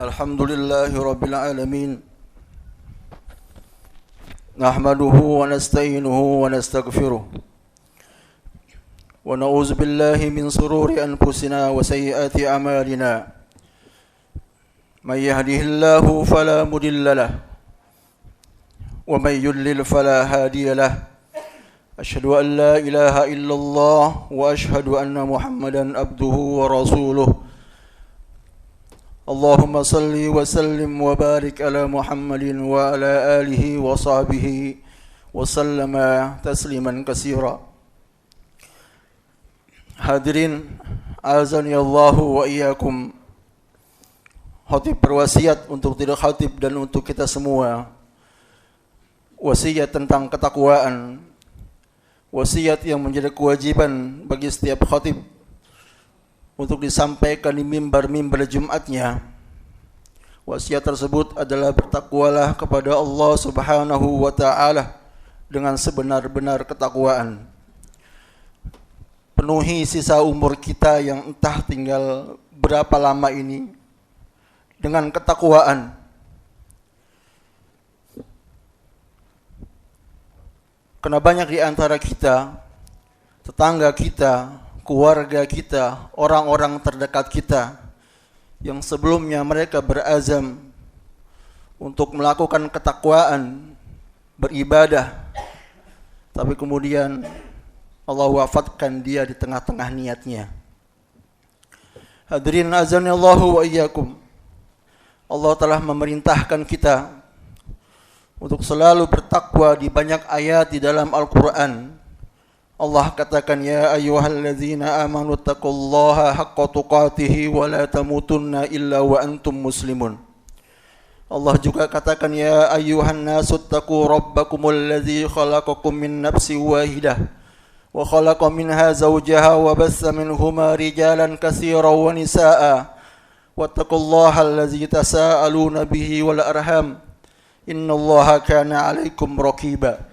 Alhamdulillahi Rabbil Alamin. Nahmaduhu wa nasta'inuhu wa nastaghfiruh. Wa na'udzu billahi min sururi anfusina wa sayyiati a'malina. May yahdihillahu fala mudilla lahu wa may yudlil fala hadiya lahu. Asyhadu an la ilaha illallah wa asyhadu anna Muhammadan abduhu wa rasuluh. Allahumma salli wa sallim wa barik ala Muhammadin wa ala alihi wa sahbihi wa sallama tasliman katsira. Hadirin azani Allahu wa iyyakum. Khatib berwasiat untuk tidak khatib dan untuk kita semua. Wasiat tentang ketakwaan. Wasiat yang menjadi kewajiban bagi setiap khatib untuk disampaikan di mimbar-mimbar Jumatnya. Wasiat tersebut adalah bertakwalah kepada Allah Subhanahu wa taala dengan sebenar-benar ketakwaan. Penuhi sisa umur kita yang entah tinggal berapa lama ini dengan ketakwaan. Karena banyak di antara kita, tetangga kita, keluarga kita, orang-orang terdekat kita yang sebelumnya mereka berazam untuk melakukan ketakwaan, beribadah, tapi kemudian Allah wafatkan dia di tengah-tengah niatnya. Hadirin azanillahu wa iyyakum. Allah telah memerintahkan kita untuk selalu bertakwa di banyak ayat di dalam Al-Quran. Allah katakan, ya ayyuhalladzina amanu taqullaha haqqa tuqatih wa la tamutunna illa wa antum muslimun. Allah juga katakan, ya ayyuhan nasu taqu rabbakumul ladzi khalaqakum min nafsin wahidah wa khalaqa minha zawjaha wa bassa minhuma rijalan katsiran wa nisaa'a wattaqullaha alladzi tasaaluna bihi wal arham innallaha kana 'alaikum raqiba.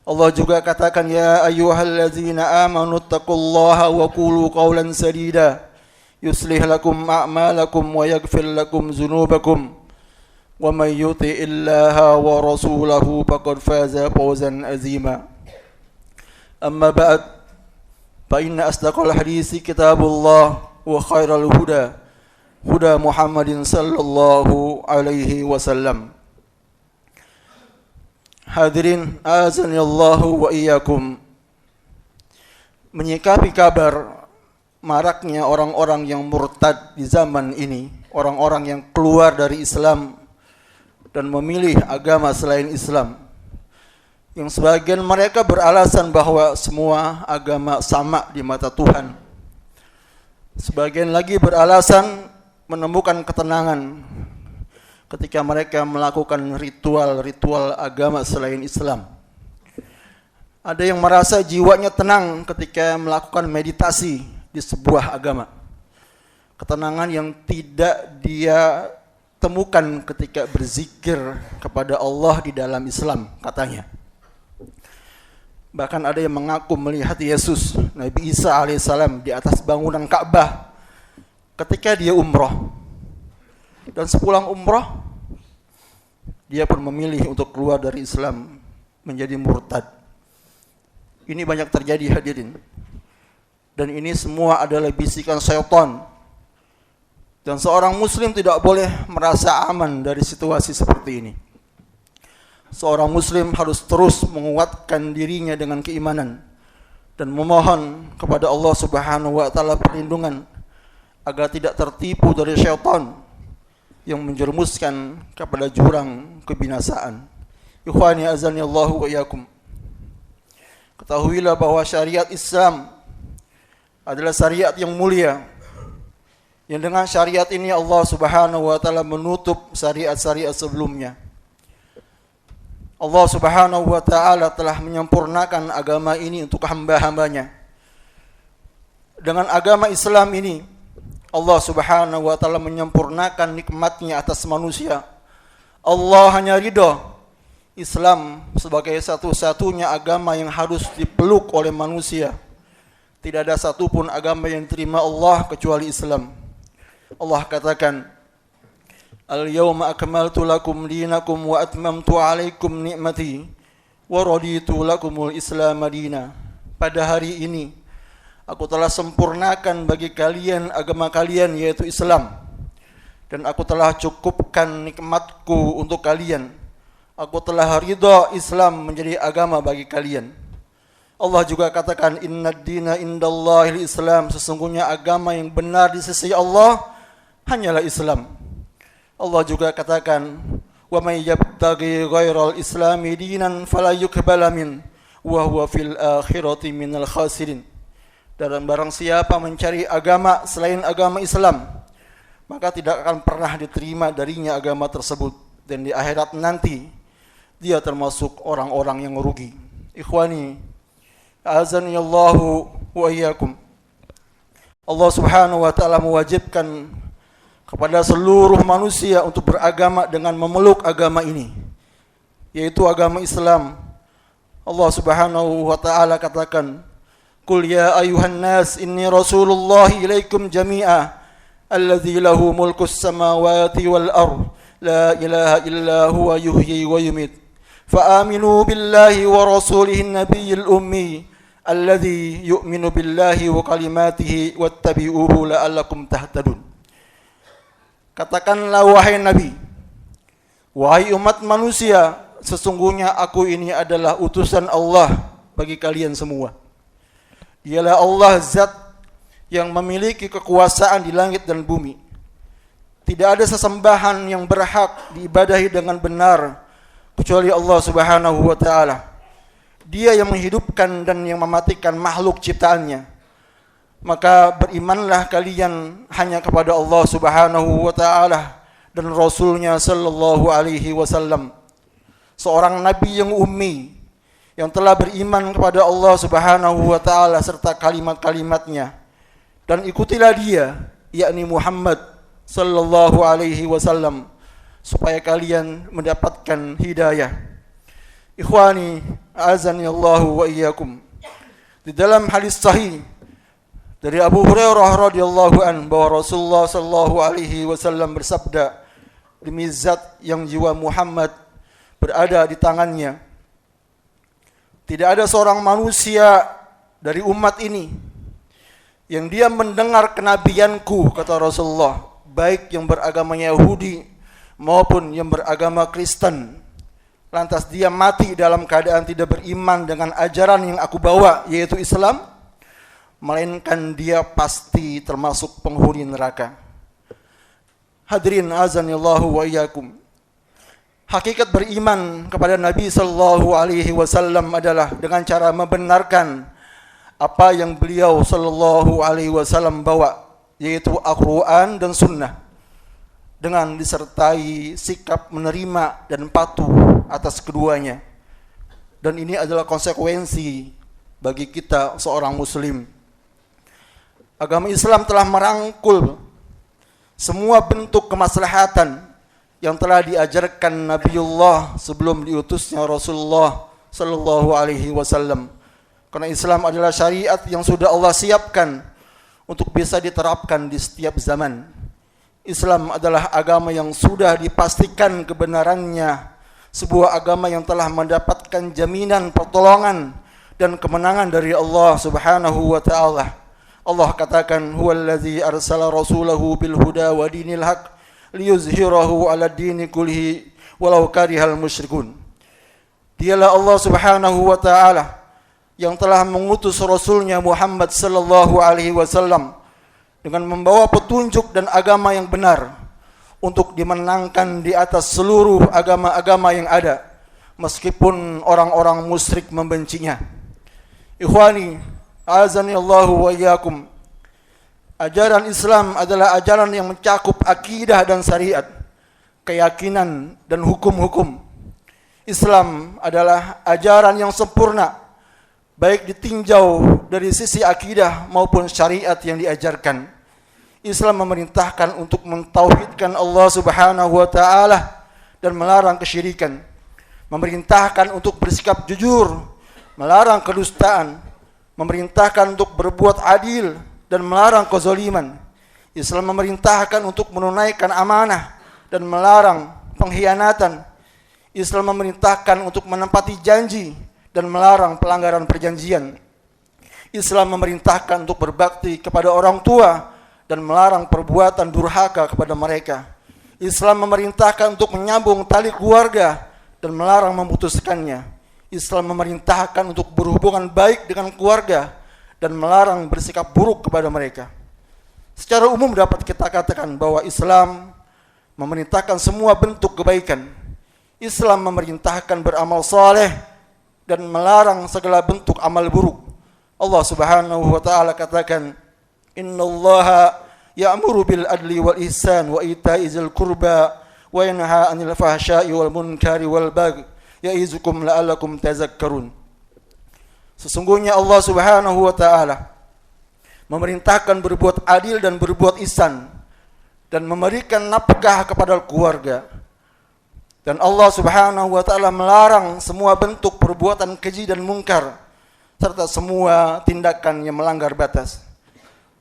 Allah juga katakan, ya ayyuhalladzina amanu taqullaha wa qulu qawlan sadida yuslih lakum a'malakum wa yaghfir lakum dzunubakum wa may yuti'illaha wa rasulahu faqad faza fawzan azima. Amma ba'd, fa inna asdaqal hadisi kitabullah wa khairal huda huda Muhammadin sallallahu alaihi wasallam. Hadirin azanillahu wa iyyakum. Menyikapi kabar maraknya orang-orang yang murtad di zaman ini, orang-orang yang keluar dari Islam dan memilih agama selain Islam, yang sebagian mereka beralasan bahwa semua agama sama di mata Tuhan. Sebagian lagi beralasan menemukan ketenangan ketika mereka melakukan ritual-ritual agama selain Islam. Ada yang merasa jiwanya tenang ketika melakukan meditasi di sebuah agama. Ketenangan yang tidak dia temukan ketika berzikir kepada Allah di dalam Islam, katanya. Bahkan ada yang mengaku melihat Yesus, Nabi Isa alaihissalam, di atas bangunan Ka'bah ketika dia umroh. Dan sepulang umroh, dia pun memilih untuk keluar dari Islam, menjadi murtad. Ini banyak terjadi, hadirin. Dan ini semua adalah bisikan syaitan. Dan seorang muslim tidak boleh merasa aman dari situasi seperti ini. Seorang muslim harus terus menguatkan dirinya dengan keimanan dan memohon kepada Allah Subhanahu wa taala perlindungan agar tidak tertipu dari syaitan yang menjerumuskan kepada jurang kebinasaan. Ikhwani azani Allahu wa iyyakum. Ketahuilah bahwa syariat Islam adalah syariat yang mulia, yang dengan syariat ini Allah Subhanahu wa taala menutup syariat-syariat sebelumnya. Allah Subhanahu wa taala telah menyempurnakan agama ini untuk hamba-hambanya. Dengan agama Islam ini Allah Subhanahu wa taala menyempurnakan nikmatnya atas manusia. Allah hanya ridha Islam sebagai satu-satunya agama yang harus dipeluk oleh manusia. Tidak ada satupun agama yang diterima Allah kecuali Islam. Allah katakan, Al-yawma akmaltu lakum dinakum wa atmamtu alaikum ni'mati wa raditu lakumul Islam madina. Pada hari ini aku telah sempurnakan bagi kalian agama kalian, yaitu Islam, dan aku telah cukupkan nikmatku untuk kalian. Aku telah ridha Islam menjadi agama bagi kalian. Allah juga katakan, innad dina indallahil Islam, sesungguhnya agama yang benar di sisi Allah hanyalah Islam. Allah juga katakan, wa may yabtaghi ghairal islami dinan fala yuqbala min wa huwa fil akhirati minal khasirin. Dan barang siapa mencari agama selain agama Islam, maka tidak akan pernah diterima darinya agama tersebut, dan di akhirat nanti dia termasuk orang-orang yang rugi. Ikhwani, azani Allahu wa iyyakum. Allah Subhanahu wa taala mewajibkan kepada seluruh manusia untuk beragama dengan memeluk agama ini, yaitu agama Islam. Allah Subhanahu wa taala katakan, qul ya ayuhan nas inni rasulullah ilaikum jami'a alladzi lahu mulkus samawati wal ard la ilaha illa huwa yuhyi wa yumit fa aminu billahi wa rasulihi nabiyil ummi alladzi yu'minu billahi wa kalimatihi wattabi'uhu la'allakum tahtadun. Katakanlah wahai Nabi, wahai umat manusia, sesungguhnya aku ini adalah utusan Allah bagi kalian semua. Dialah Allah zat yang memiliki kekuasaan di langit dan bumi. Tidak ada sesembahan yang berhak diibadahi dengan benar kecuali Allah Subhanahu wa taala. Dia yang menghidupkan dan yang mematikan makhluk ciptaannya. Maka berimanlah kalian hanya kepada Allah Subhanahu wa taala dan Rasulnya sallallahu alaihi wasallam, seorang nabi yang ummi yang telah beriman kepada Allah Subhanahu wa taala serta kalimat-kalimatnya, dan ikutilah dia, yakni Muhammad sallallahu alaihi wasallam, supaya kalian mendapatkan hidayah. Ikhwani, azani Allahu wa iyyakum. Di dalam hadis sahih dari Abu Hurairah radhiyallahu an bahwa Rasulullah sallallahu alaihi wasallam bersabda, demi zat yang jiwa Muhammad berada di tangannya, tidak ada seorang manusia dari umat ini yang dia mendengar kenabianku, kata Rasulullah, baik yang beragama Yahudi maupun yang beragama Kristen, lantas dia mati dalam keadaan tidak beriman dengan ajaran yang aku bawa, yaitu Islam, melainkan dia pasti termasuk penghuni neraka. Hadirin azanillahu wa iyyakum. Hakikat beriman kepada Nabi sallallahu alaihi wasallam adalah dengan cara membenarkan apa yang beliau sallallahu alaihi wasallam bawa, yaitu Al-Qur'an dan Sunnah, dengan disertai sikap menerima dan patuh atas keduanya. Dan ini adalah konsekuensi bagi kita seorang muslim. Agama Islam telah merangkul semua bentuk kemaslahatan yang telah diajarkan Nabiullah sebelum diutusnya Rasulullah sallallahu alaihi wasallam. Karena Islam adalah syariat yang sudah Allah siapkan untuk bisa diterapkan di setiap zaman. Islam adalah agama yang sudah dipastikan kebenarannya, sebuah agama yang telah mendapatkan jaminan pertolongan dan kemenangan dari Allah Subhanahu wa taala. Allah katakan, huwallazi arsala rasulahu bil huda wa dinil haq liyuzhirahu 'ala dini kullihi walau karihal musyrikun. Dialah Allah Subhanahu wa taala yang telah mengutus rasulnya Muhammad sallallahu alaihi wasallam dengan membawa petunjuk dan agama yang benar untuk dimenangkan di atas seluruh agama-agama yang ada, meskipun orang-orang musyrik membencinya. Ikhwani, azani Allahu wa iyyakum. Ajaran Islam adalah ajaran yang mencakup akidah dan syariat, keyakinan dan hukum-hukum. Islam adalah ajaran yang sempurna, baik ditinjau dari sisi akidah maupun syariat yang diajarkan. Islam memerintahkan untuk mentauhidkan Allah Subhanahu wa taala dan melarang kesyirikan. Memerintahkan untuk bersikap jujur, melarang kedustaan, memerintahkan untuk berbuat adil dan melarang kezaliman. Islam memerintahkan untuk menunaikan amanah dan melarang pengkhianatan. Islam memerintahkan untuk menepati janji dan melarang pelanggaran perjanjian. Islam memerintahkan untuk berbakti kepada orang tua dan melarang perbuatan durhaka kepada mereka. Islam memerintahkan untuk menyambung tali keluarga dan melarang memutuskannya. Islam memerintahkan untuk berhubungan baik dengan keluarga dan melarang bersikap buruk kepada mereka. Secara umum dapat kita katakan bahwa Islam memerintahkan semua bentuk kebaikan. Islam memerintahkan beramal saleh dan melarang segala bentuk amal buruk. Allah Subhanahu wa taala katakan, "Innallaha ya'muru bil adli wal ihsan wa ita'i dzil qurba wa yanha 'anil fahsya'i wal munkari wal baghi ya'izukum la'allakum tazakkarun." Sesungguhnya Allah Subhanahu wa taala memerintahkan berbuat adil dan berbuat ihsan dan memberikan nafkah kepada keluarga. Dan Allah Subhanahu wa taala melarang semua bentuk perbuatan keji dan mungkar serta semua tindakan yang melanggar batas.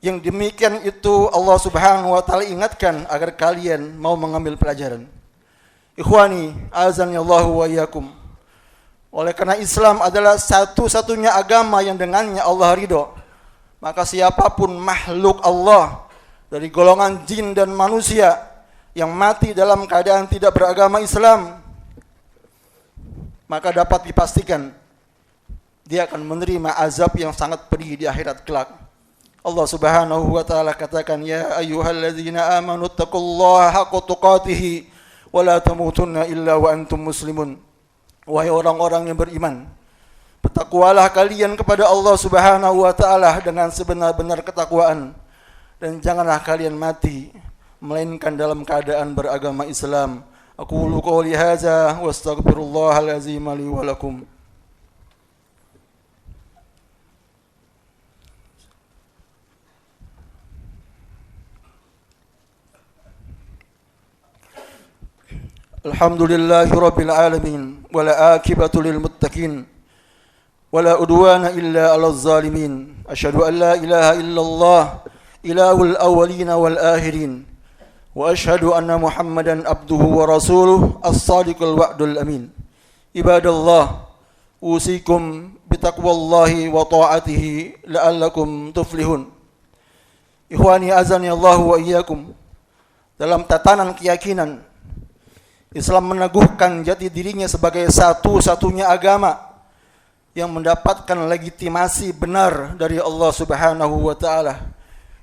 Yang demikian itu Allah Subhanahu wa taala ingatkan agar kalian mau mengambil pelajaran. Ikhwani, azani Allah wa iyyakum. Oleh karena Islam adalah satu-satunya agama yang dengannya Allah ridho, maka siapapun makhluk Allah dari golongan jin dan manusia yang mati dalam keadaan tidak beragama Islam, maka dapat dipastikan dia akan menerima azab yang sangat pedih di akhirat kelak. Allah Subhanahu wa taala katakan, "Ya ayyuhalladzina amanu taqullaha haqqa tuqatih wa la tamutunna illa wa antum muslimun." Wahai orang-orang yang beriman, bertakwalah kalian kepada Allah Subhanahu wa taala dengan sebenar-benar ketakwaan, dan janganlah kalian mati melainkan dalam keadaan beragama Islam. Aqulu qouli hadza wa astaghfirullahal azim li wa lakum. Alhamdulillahi rabbil alamin wa la akibatu lil muttaqin wa la udwana illa 'alal zalimin. Asyhadu an la ilaha illallah ilahul awwalin wal akhirin wa asyhadu anna Muhammadan abduhu wa rasuluh as-sadiqul wa'dul amin. Ibadallah, usikum bitaqwallahi wa ta'atihi la'allakum tuflihun. Ikhwani azani Allah wa iyyakum. Dalam tatanan keyakinan, Islam meneguhkan jati dirinya sebagai satu-satunya agama yang mendapatkan legitimasi benar dari Allah Subhanahu wa taala.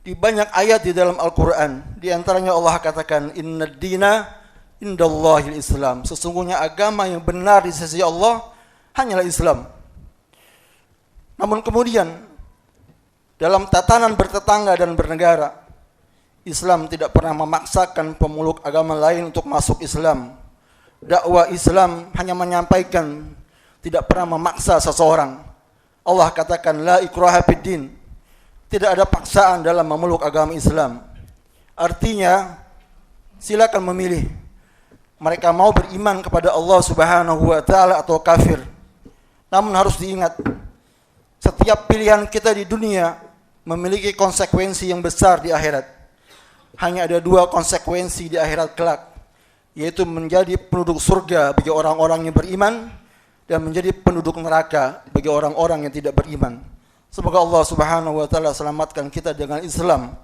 Di banyak ayat di dalam Al-Quran, di antaranya Allah katakan, "Innad dina indallahil Islam." Sesungguhnya agama yang benar di sisi Allah hanyalah Islam. Namun kemudian dalam tatanan bertetangga dan bernegara, Islam tidak pernah memaksakan pemeluk agama lain untuk masuk Islam. Dakwah Islam hanya menyampaikan, tidak pernah memaksa seseorang. Allah katakan, "La ikraha fid din." Tidak ada paksaan dalam memeluk agama Islam. Artinya, silakan memilih. Mereka mau beriman kepada Allah Subhanahu wa taala atau kafir. Namun harus diingat, setiap pilihan kita di dunia memiliki konsekuensi yang besar di akhirat. Hanya ada dua konsekuensi di akhirat kelak, yaitu menjadi penduduk surga bagi orang-orang yang beriman dan menjadi penduduk neraka bagi orang-orang yang tidak beriman. Semoga Allah Subhanahu wa taala selamatkan kita dengan Islam.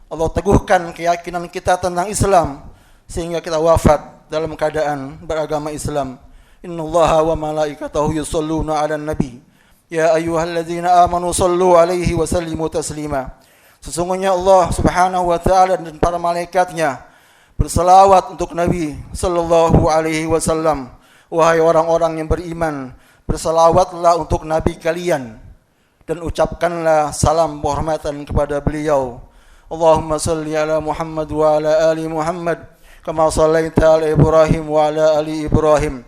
Allah teguhkan keyakinan kita tentang Islam sehingga kita wafat dalam keadaan beragama Islam. Innallaha wa malaikatahu yusholluna 'alan nabi. Ya ayyuhalladzina amanu shallu 'alaihi wa sallimu taslima. Sesungguhnya Allah Subhanahu wa taala dan para malaikatnya berselawat untuk Nabi sallallahu alaihi wasallam. Wahai orang-orang yang beriman, berselawatlah untuk Nabi kalian dan ucapkanlah salam penghormatan kepada beliau. Allahumma salli ala Muhammad wa ala ali Muhammad kama sallaita ala Ibrahim wa ala ali Ibrahim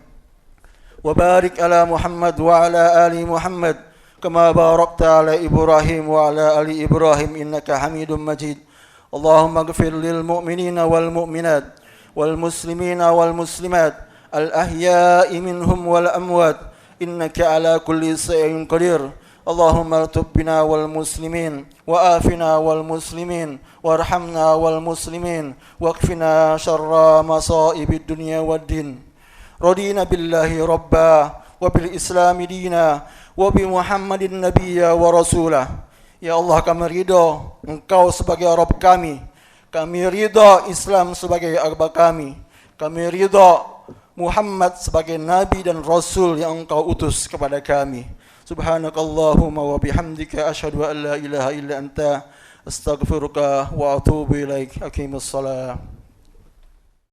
wa barik ala Muhammad wa ala ali Muhammad kama barakta ala Ibrahim wa ala ali Ibrahim innaka Hamidum Majid. Allahumma ighfir lil mu'minina wal mu'minat wal muslimina wal muslimat al ahya'i minhum wal amwat innaka ala kulli shay'in qadir. اللهم الطف بنا والمسلمين وآفنا والمسلمين وارحمنا والمسلمين واكفنا شر مصائب الدنيا والدين. رضينا بالله ربا وبالإسلام دينا وبمحمد نبيا ورسولا. Ya Allah, kami ridha Engkau sebagai Rabb kami. Kami ridha Islam sebagai agama kami. Kami ridha Muhammad sebagai Nabi dan Rasul yang Engkau utus kepada kami. Subhanakallahumma wa bihamdika asyhadu an la ilaha illa anta astaghfiruka wa atubu ilaik. Aqimus salam.